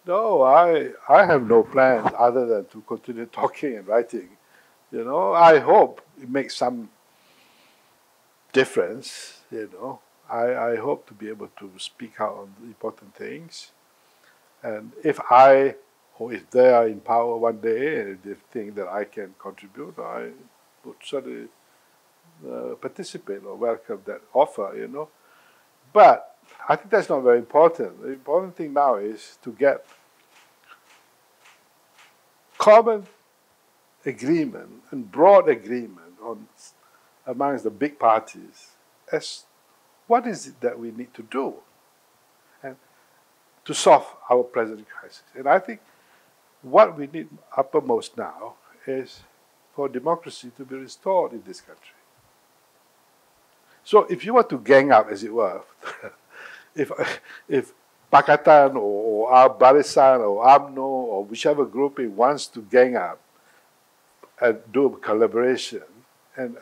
No, I have no plans other than to continue talking and writing. You know, I hope it makes some difference. You know, I hope to be able to speak out on important things. And if I or if they are in power one day and they think that I can contribute, I would certainly participate or welcome that offer, you know. But I think that's not very important. The important thing now is to get common agreement and broad agreement on amongst the big parties as what is it that we need to do and to solve our present crisis. And I think what we need uppermost now is for democracy to be restored in this country. So if you want to gang up, as it were, if Pakatan or Barisan or UMNO or whichever grouping wants to gang up and do a collaboration and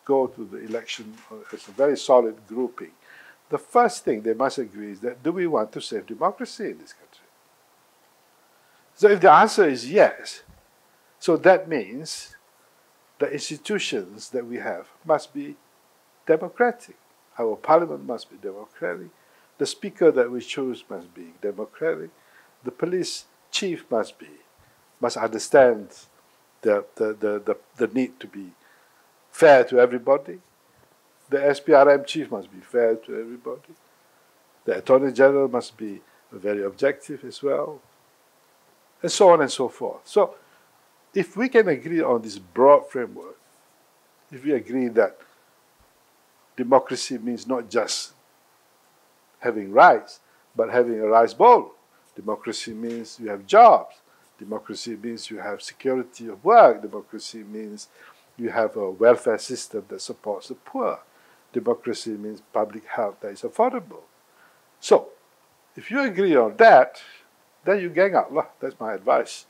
go to the election as a very solid grouping, the first thing they must agree is that do we want to save democracy in this country? So if the answer is yes, so that means the institutions that we have must be democratic. Our parliament must be democratic. The speaker that we choose must be democratic. The police chief must understand the need to be fair to everybody. The SPRM chief must be fair to everybody. The Attorney General must be very objective as well. And so on and so forth. So if we can agree on this broad framework, if we agree that democracy means not just having rights, but having a rice bowl. Democracy means you have jobs. Democracy means you have security of work. Democracy means you have a welfare system that supports the poor. Democracy means public health that is affordable. So, if you agree on that, then you gang up. That's my advice.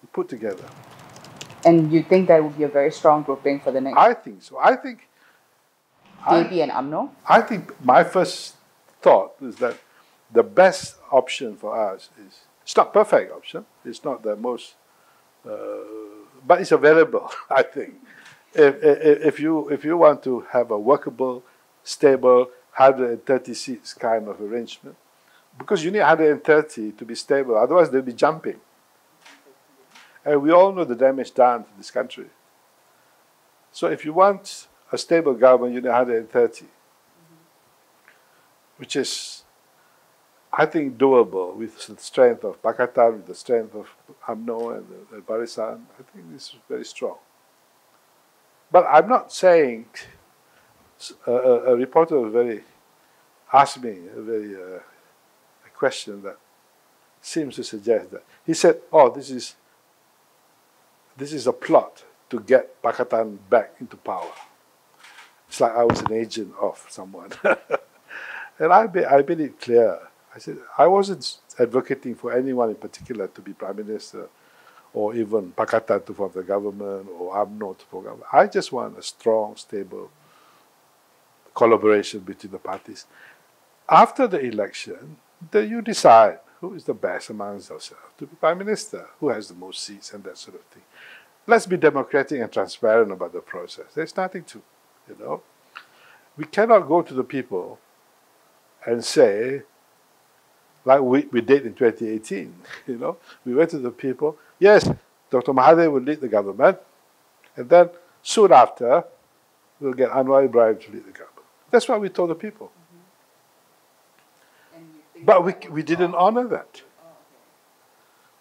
You put together. And you think that would be a very strong grouping for the next? I think so. I think DAP and UMNO? I think my first thought is that the best option for us is, it's not perfect option, it's not the most, but it's available, I think. If you want to have a workable, stable, 130 seats kind of arrangement, because you need 130 to be stable, otherwise they'll be jumping. And we all know the damage done to this country. So if you want a stable government, you need 130, which is, I think, doable with the strength of Pakatan, with the strength of UMNO and the Barisan. I think this is very strong. But I'm not saying, a reporter asked me a question that seems to suggest that. He said, oh, this is a plot to get Pakatan back into power. It's like I was an agent of someone. And I made it clear. I said, I wasn't advocating for anyone in particular to be Prime Minister or even Pakatan to form the government or UMNO to form government. I just want a strong, stable collaboration between the parties. After the election, then you decide who is the best amongst yourselves to be Prime Minister, who has the most seats and that sort of thing. Let's be democratic and transparent about the process. There's nothing to, you know. We cannot go to the people and say, like we did in 2018, you know. We went to the people, yes, Dr. Mahathir will lead the government, and then soon after, we'll get Anwar Ibrahim to lead the government. That's what we told the people. But we didn't honor that.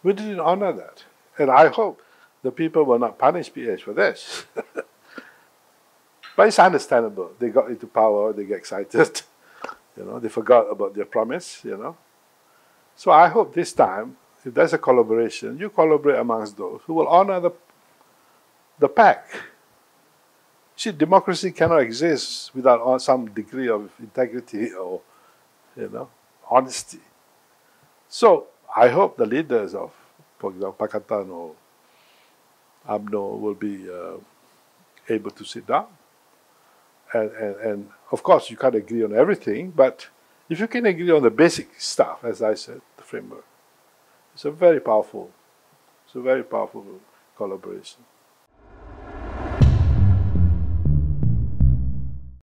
We didn't honor that. And I hope the people will not punish PH for this. But it's understandable. They got into power, they get excited. You know, they forgot about their promise, you know. So I hope this time, if there's a collaboration, you collaborate amongst those who will honor the pact. See, democracy cannot exist without some degree of integrity or, you know, honesty. So I hope the leaders of, for example, Pakatan or UMNO will be able to sit down. And of course, you can't agree on everything, but If you can agree on the basic stuff, as I said, the framework, it's a very powerful collaboration.